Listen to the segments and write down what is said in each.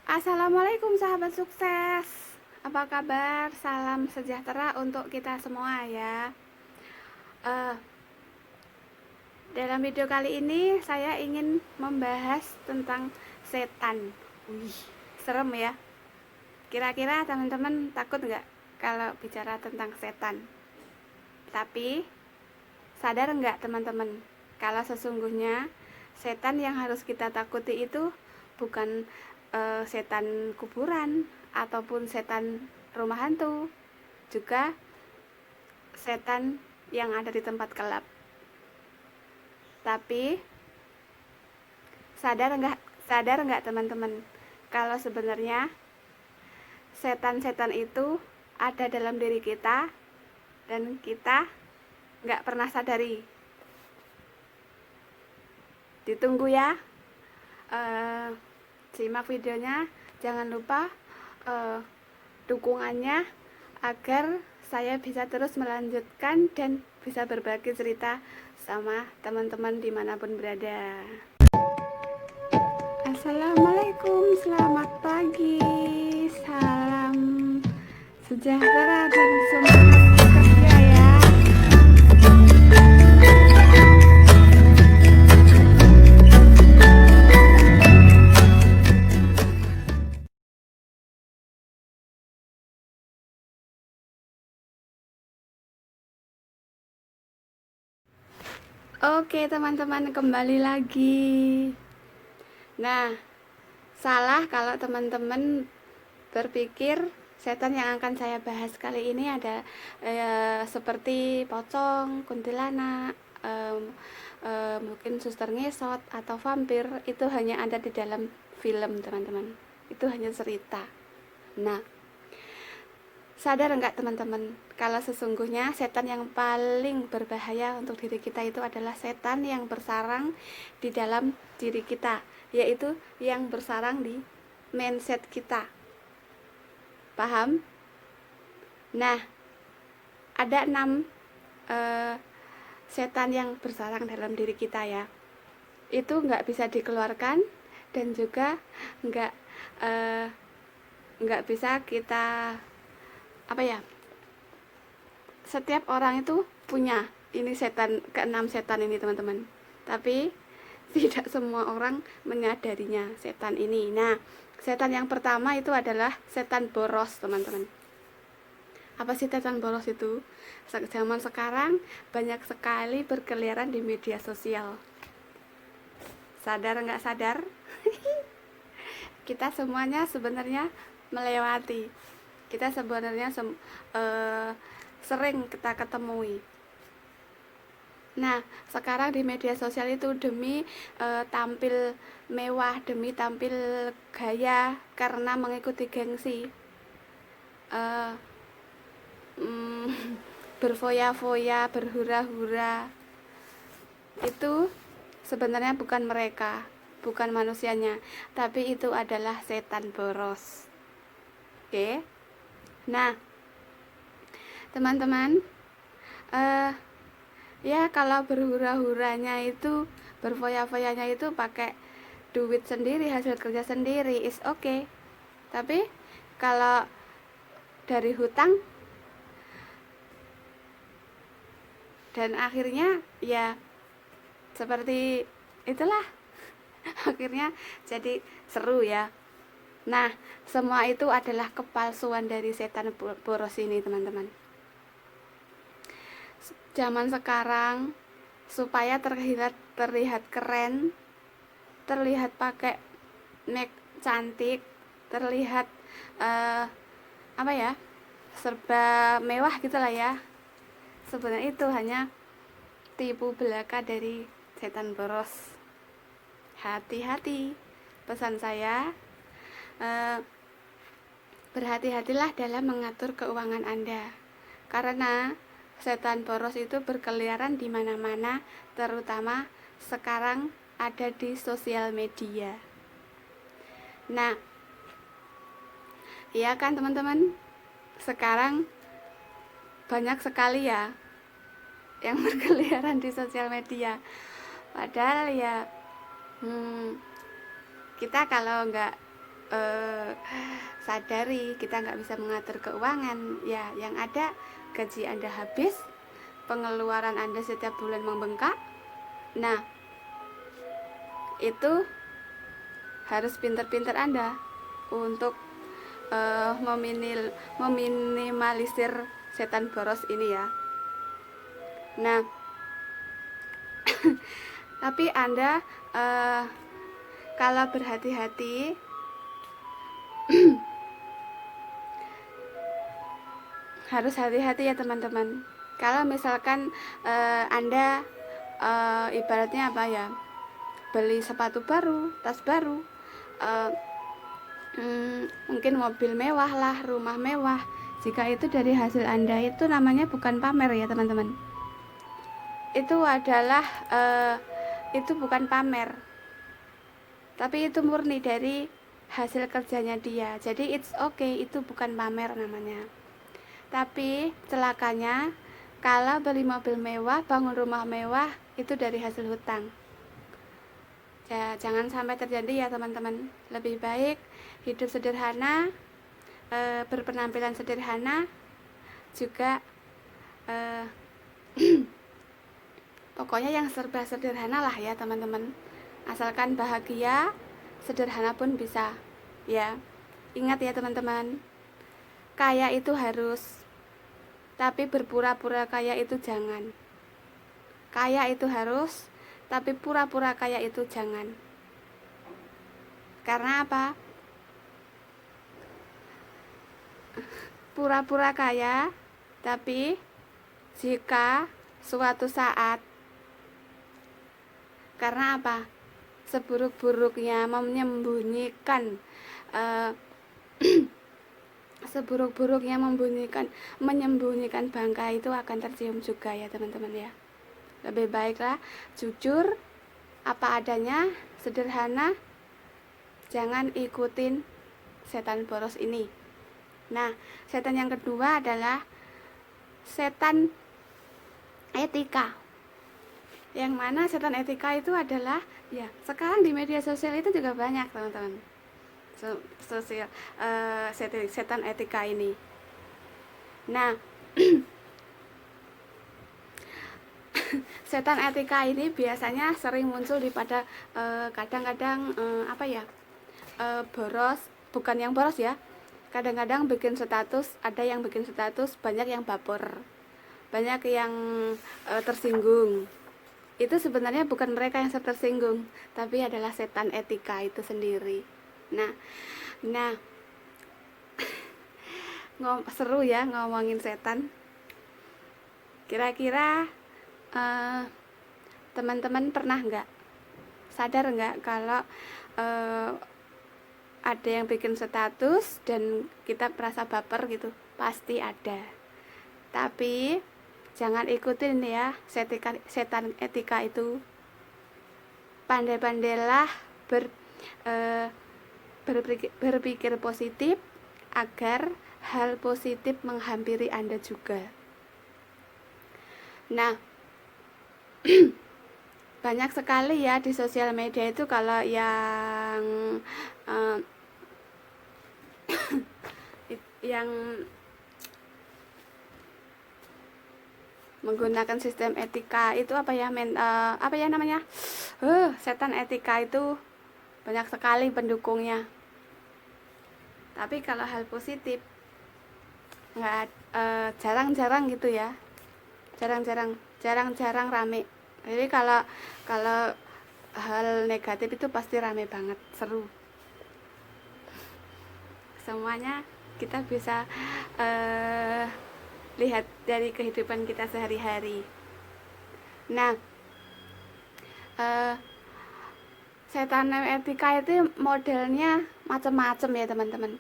Assalamualaikum sahabat sukses. Apa kabar? Salam sejahtera untuk kita semua ya. Eh, Dalam video kali ini saya ingin membahas tentang setan. Wih, serem ya. Kira-kira teman-teman takut nggak kalau bicara tentang setan? Tapi sadar nggak teman-teman kalau sesungguhnya setan yang harus kita takuti itu bukan setan kuburan ataupun setan rumah hantu, juga setan yang ada di tempat gelap. Tapi sadar nggak teman-teman kalau sebenarnya setan-setan itu ada dalam diri kita dan kita nggak pernah sadari. Ditunggu ya. Eh, Simak videonya, jangan lupa dukungannya agar saya bisa terus melanjutkan dan bisa berbagi cerita sama teman-teman dimanapun berada. Assalamualaikum, selamat pagi, salam sejahtera dan semangat kerja ya. Oke teman-teman, kembali lagi. Nah, salah kalau teman-teman berpikir setan yang akan saya bahas kali ini ada seperti pocong, kuntilanak, mungkin suster ngesot atau vampir. Itu hanya ada di dalam film teman-teman, itu hanya cerita. Nah, sadar nggak teman-teman kalau sesungguhnya setan yang paling berbahaya untuk diri kita itu adalah setan yang bersarang di dalam diri kita, yaitu yang bersarang di mindset kita. Paham? Nah, ada 6 setan yang bersarang dalam diri kita ya. Itu nggak bisa dikeluarkan dan juga nggak eh, nggak bisa kita setiap orang itu punya ini setan, keenam setan ini teman-teman, tapi tidak semua orang menyadarinya setan ini. Nah, setan yang pertama itu adalah setan boros teman-teman. Apa sih setan boros itu? Zaman sekarang banyak sekali berkeliaran di media sosial. Sadar nggak sadar, kita semuanya sebenarnya melewati. Kita sebenarnya sering kita ketemui. Nah, sekarang di media sosial itu demi tampil mewah, demi tampil gaya, karena mengikuti gengsi, uh, berfoya-foya, berhura-hura. Itu sebenarnya bukan mereka, bukan manusianya, tapi itu adalah setan boros. Oke. Nah, teman-teman, ya kalau berhura-huranya itu, berfoya-foyanya itu pakai duit sendiri, hasil kerja sendiri, is okay. Tapi kalau dari hutang dan akhirnya ya seperti itulah, akhirnya jadi seru ya. Nah, semua itu adalah kepalsuan dari setan boros ini teman-teman. Zaman sekarang supaya terlihat keren, terlihat pakai make cantik, terlihat serba mewah gitulah ya. Sebenarnya itu hanya tipu belaka dari setan boros. Hati-hati, pesan saya, berhati-hatilah dalam mengatur keuangan Anda, karena setan boros itu berkeliaran di mana-mana, terutama sekarang ada di sosial media. Nah, iya kan teman-teman, sekarang banyak sekali ya yang berkeliaran di sosial media. Padahal ya kita kalau nggak eh, sadari kita nggak bisa mengatur keuangan ya. Yang ada gaji Anda habis, pengeluaran Anda setiap bulan membengkak. Nah, itu harus pintar-pintar Anda untuk meminimalisir setan boros ini ya. Nah, tapi Anda kalau berhati-hati harus hati-hati ya teman-teman. Kalau misalkan Anda ibaratnya apa ya, beli sepatu baru, tas baru, mungkin mobil mewah lah, rumah mewah, jika itu dari hasil Anda, itu namanya bukan pamer ya teman-teman. Itu adalah itu bukan pamer, tapi itu murni dari hasil kerjanya dia. Jadi it's okay, itu bukan pamer namanya. Tapi celakanya kalau beli mobil mewah, bangun rumah mewah, itu dari hasil hutang. Ya, jangan sampai terjadi ya teman-teman. Lebih baik hidup sederhana, berpenampilan sederhana, juga pokoknya yang serba sederhana lah ya teman-teman. Asalkan bahagia, sederhana pun bisa ya. Ingat ya teman-teman, kaya itu harus, tapi berpura-pura kaya itu jangan. Kaya itu harus, tapi pura-pura kaya itu jangan. Karena apa? Pura-pura kaya, tapi jika suatu saat, karena apa? Seburuk-buruknya menyembunyikan seburuk-buruknya menyembunyikan bangka itu akan tercium juga ya teman-teman ya. Lebih baiklah jujur apa adanya, sederhana, jangan ikutin setan boros ini. Nah, setan yang kedua adalah setan etika. Yang mana setan etika itu adalah ya, sekarang di media sosial itu juga banyak teman-teman. Setan etika ini. Nah, setan etika ini biasanya sering muncul di pada kadang-kadang apa ya, boros, bukan yang boros ya, kadang-kadang bikin status, ada yang bikin status, banyak yang baper, banyak yang tersinggung. Itu sebenarnya bukan mereka yang tersinggung, tapi adalah setan etika itu sendiri. Nah seru ya ngomongin setan. Kira-kira teman-teman pernah sadar nggak kalau ada yang bikin status dan kita merasa baper gitu? Pasti ada. Tapi jangan ikutin ya setan etika itu. Pandai-pandailah berpikir positif agar hal positif menghampiri Anda juga. Nah, banyak sekali ya di sosial media itu kalau yang yang menggunakan sistem etika itu apa ya namanya, setan etika itu banyak sekali pendukungnya. Tapi kalau hal positif nggak, jarang-jarang gitu ya, jarang-jarang rame. Jadi kalau hal negatif itu pasti rame banget, seru. Semuanya kita bisa lihat dari kehidupan kita sehari-hari. Nah, setan etika itu modelnya macam-macam ya teman-teman.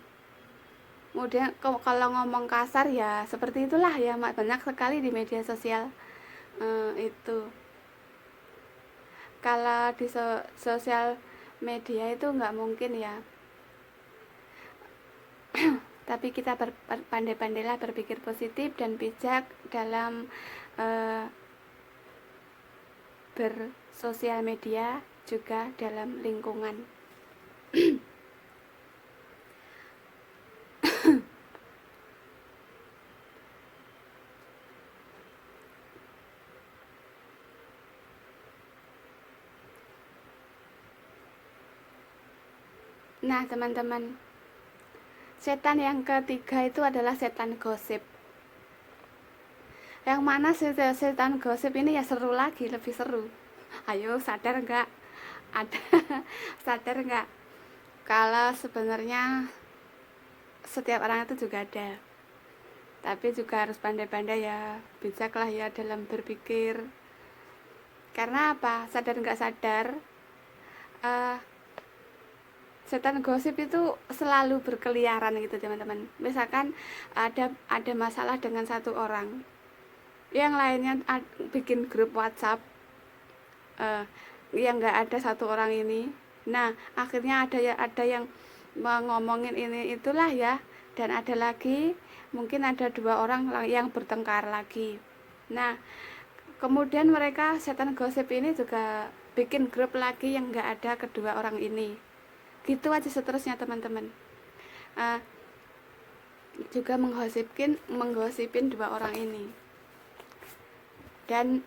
Kemudian kalau ngomong kasar ya seperti itulah ya, banyak sekali di media sosial itu. Kalau di sosial media itu nggak mungkin ya. Tapi kita pandai-pandailah berpikir positif dan bijak dalam bersosial media, juga dalam lingkungan. Nah teman-teman, setan yang ketiga itu adalah setan gosip. Yang mana setan gosip ini ya seru lagi, lebih seru. Ayo sadar nggak? Ada sadar nggak kalau sebenarnya setiap orang itu juga ada, tapi juga harus pandai-pandai ya, bijaklah ya dalam berpikir. Karena apa? Sadar nggak sadar, uh, setan gosip itu selalu berkeliaran gitu teman-teman. Misalkan ada masalah dengan satu orang, yang lainnya bikin grup WhatsApp, yang nggak ada satu orang ini. Nah akhirnya ada yang ngomongin ini itulah ya, dan ada lagi mungkin ada dua orang yang bertengkar lagi. Nah kemudian mereka setan gosip ini juga bikin grup lagi yang nggak ada kedua orang ini, gitu aja seterusnya teman-teman. uh, juga menggosipin dua orang ini. Dan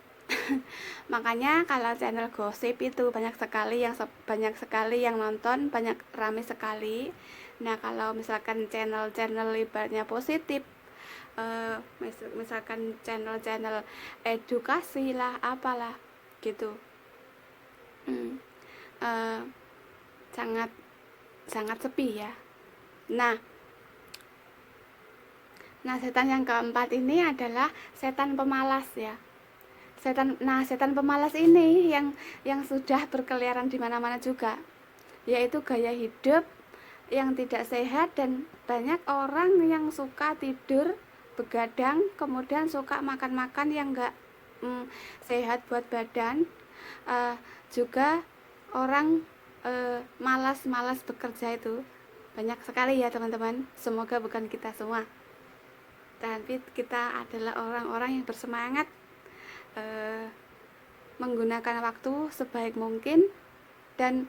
makanya kalau channel gosip itu banyak sekali yang nonton, banyak rame sekali. Nah kalau misalkan channel ibaratnya positif, misalkan channel edukasi lah apalah gitu, sangat sangat sepi ya. Nah setan yang keempat ini adalah setan pemalas ya. Setan pemalas ini yang sudah berkeliaran di mana-mana juga, yaitu gaya hidup yang tidak sehat, dan banyak orang yang suka tidur begadang, kemudian suka makan-makan yang enggak sehat buat badan. Juga orang malas bekerja itu banyak sekali ya teman-teman. Semoga bukan kita semua, tapi kita adalah orang-orang yang bersemangat menggunakan waktu sebaik mungkin, dan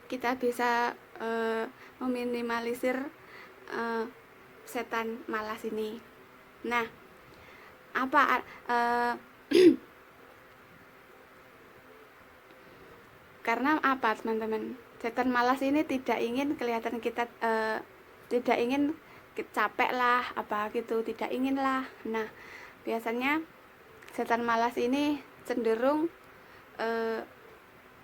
kita bisa meminimalisir setan malas ini. Nah apa karena apa teman-teman, setan malas ini tidak ingin kelihatan kita tidak ingin capek lah apa gitu, tidak ingin lah. Nah biasanya setan malas ini cenderung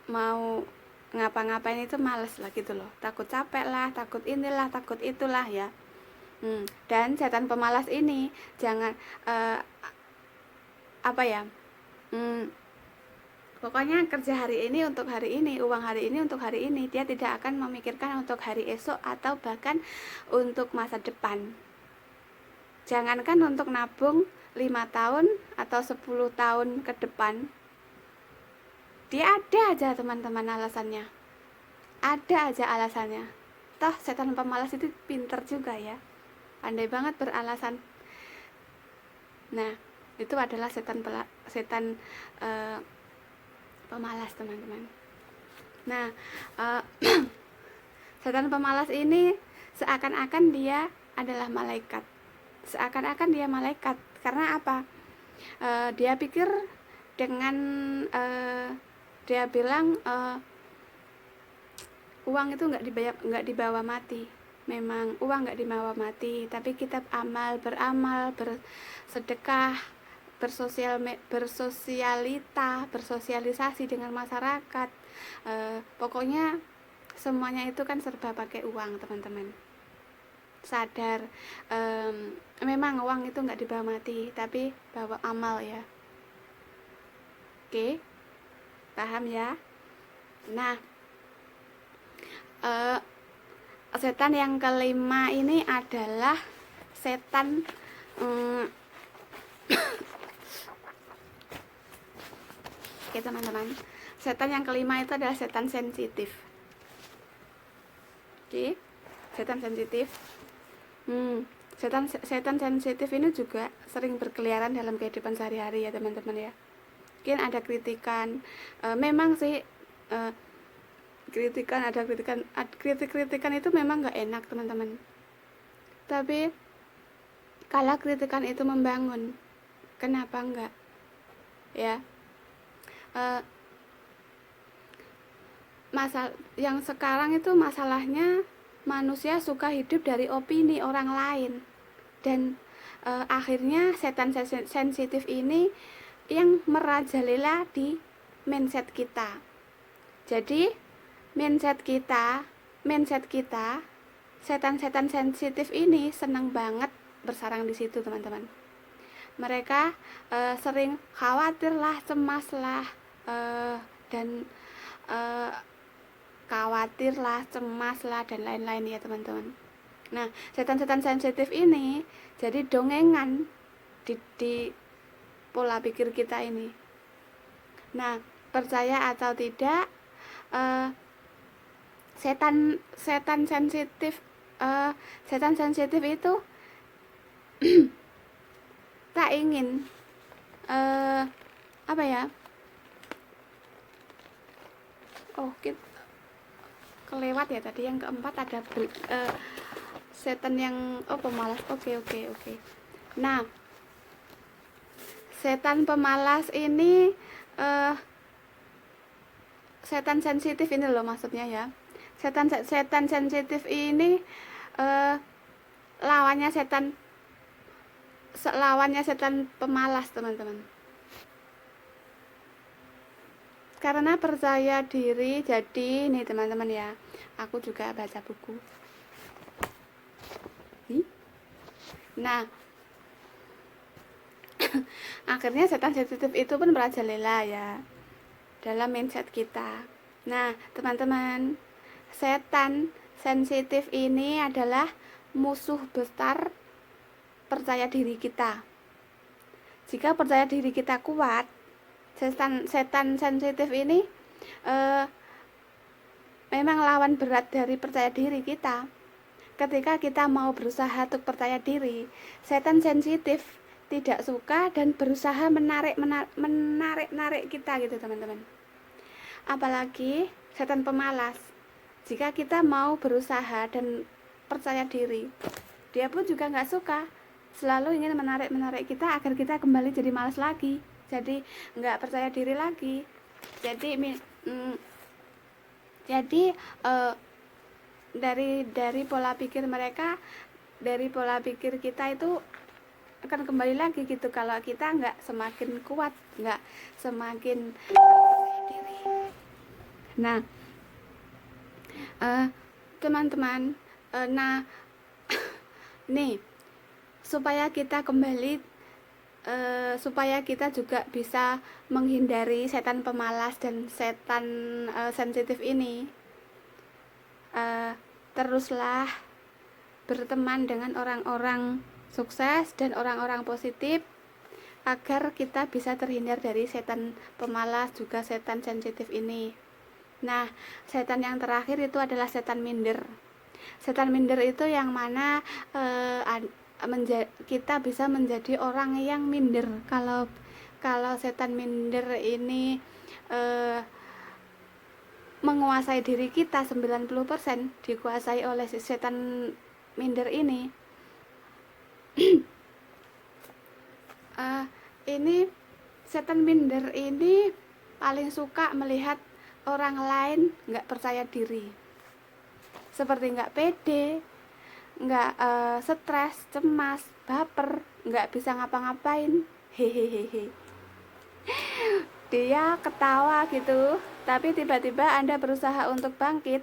mau ngapa-ngapain itu males lah gitu loh, takut capek lah, takut inilah, takut itulah ya. Dan setan pemalas ini jangan apa ya, pokoknya kerja hari ini untuk hari ini, uang hari ini untuk hari ini, dia tidak akan memikirkan untuk hari esok atau bahkan untuk masa depan. Jangankan untuk nabung 5 tahun atau 10 tahun ke depan, dia ada aja teman-teman alasannya, ada aja alasannya. Toh setan pemalas itu pinter juga ya, pandai banget beralasan. Nah itu adalah setan pemalas teman-teman. Nah setan pemalas ini seakan-akan dia adalah malaikat, karena apa? Dia pikir dengan dia bilang uang itu nggak dibawa mati. Memang uang nggak dibawa mati, tapi kita beramal, bersedekah, bersosialisasi dengan masyarakat, pokoknya semuanya itu kan serba pakai uang teman-teman. Sadar, memang uang itu nggak dibawa mati, tapi bawa amal ya. Oke, paham ya? Nah setan yang kelima ini adalah setan oke teman-teman, setan yang kelima itu adalah setan sensitif. Oke, setan sensitif. Setan sensitif ini juga sering berkeliaran dalam kehidupan sehari-hari ya teman-teman ya. Mungkin ada kritikan, memang sih kritikan itu memang nggak enak teman-teman. Tapi kalau kritikan itu membangun, kenapa enggak ya? yang sekarang itu masalahnya manusia suka hidup dari opini orang lain, dan akhirnya setan sensitif ini yang merajalela di mindset kita. Jadi mindset kita setan-setan sensitif ini senang banget bersarang di situ, teman-teman. Mereka sering khawatir lah, cemas lah, dan khawatir lah, cemas lah, dan lain-lain ya, teman-teman. Nah, setan-setan sensitif ini jadi dongengan di pola pikir kita ini. Nah, percaya atau tidak, setan sensitif itu tak ingin apa ya? Oh, kelewat ya tadi yang keempat ada setan yang pemalas. Oke. Nah, setan pemalas ini setan sensitif ini loh maksudnya ya. Setan sensitif ini lawannya setan pemalas, teman-teman. Karena percaya diri, jadi nih teman-teman ya, aku juga baca buku. Nah, akhirnya setan sensitif itu pun merajalela ya dalam mindset kita. Nah, teman-teman, setan sensitif ini adalah musuh besar percaya diri kita. Jika percaya diri kita kuat, setan sensitif ini memang lawan berat dari percaya diri kita. Ketika kita mau berusaha untuk percaya diri, setan sensitif tidak suka dan berusaha menarik kita gitu, teman-teman. Apalagi setan pemalas. Jika kita mau berusaha dan percaya diri, dia pun juga nggak suka, selalu ingin menarik kita agar kita kembali jadi malas lagi, jadi nggak percaya diri lagi. Jadi dari pola pikir mereka, dari pola pikir kita itu akan kembali lagi gitu kalau kita nggak semakin kuat, nggak semakin percaya diri. Nah, teman-teman, nah nih, supaya kita kembali, supaya kita juga bisa menghindari setan pemalas dan setan sensitif ini, teruslah berteman dengan orang-orang sukses dan orang-orang positif agar kita bisa terhindar dari setan pemalas juga setan sensitif ini. Nah, setan yang terakhir itu adalah setan minder. Setan minder itu yang mana kita bisa menjadi orang yang minder. Kalau setan minder ini menguasai diri kita 90%, dikuasai oleh si setan minder ini. Ini setan minder ini paling suka melihat orang lain nggak percaya diri, seperti nggak pede, nggak stres, cemas, baper, nggak bisa ngapa-ngapain, hehehe. Dia ketawa gitu, tapi tiba-tiba Anda berusaha untuk bangkit,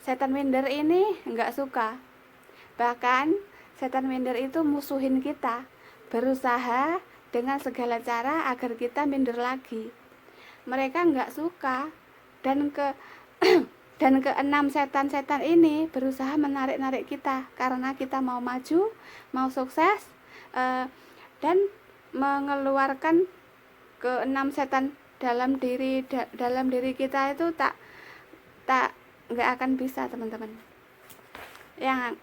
setan minder ini nggak suka. Bahkan setan minder itu musuhin kita, berusaha dengan segala cara agar kita minder lagi. Mereka nggak suka, dan keenam setan-setan ini berusaha menarik kita karena kita mau maju, mau sukses, dan mengeluarkan keenam setan dalam diri kita itu nggak akan bisa, teman-teman. Yang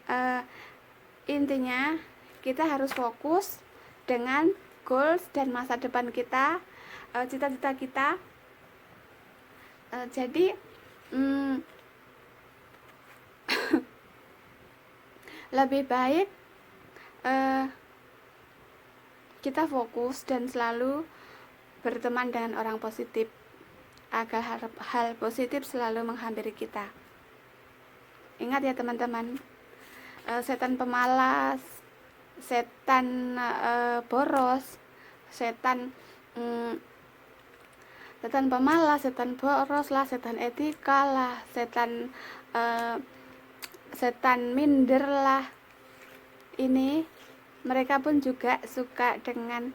intinya kita harus fokus dengan goals dan masa depan kita, cita-cita kita. Jadi lebih baik kita fokus dan selalu berteman dengan orang positif. agar hal positif selalu menghampiri kita. Ingat ya teman-teman, setan pemalas, setan boros, setan pemalas, setan boros lah, setan etika lah, setan minder lah. Ini mereka pun juga suka dengan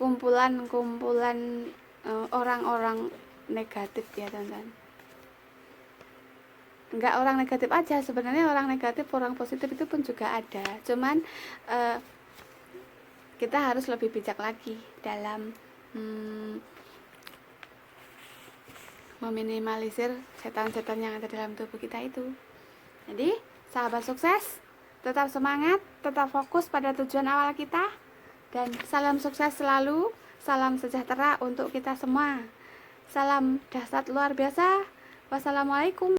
kumpulan-kumpulan orang-orang negatif ya teman-teman. Enggak orang negatif aja, sebenarnya orang negatif, orang positif itu pun juga ada. Cuman kita harus lebih bijak lagi dalam meminimalisir setan-setan yang ada dalam tubuh kita itu. Jadi, sahabat sukses, tetap semangat, tetap fokus pada tujuan awal kita, dan salam sukses selalu, salam sejahtera untuk kita semua. Salam dahsyat luar biasa. Wassalamualaikum.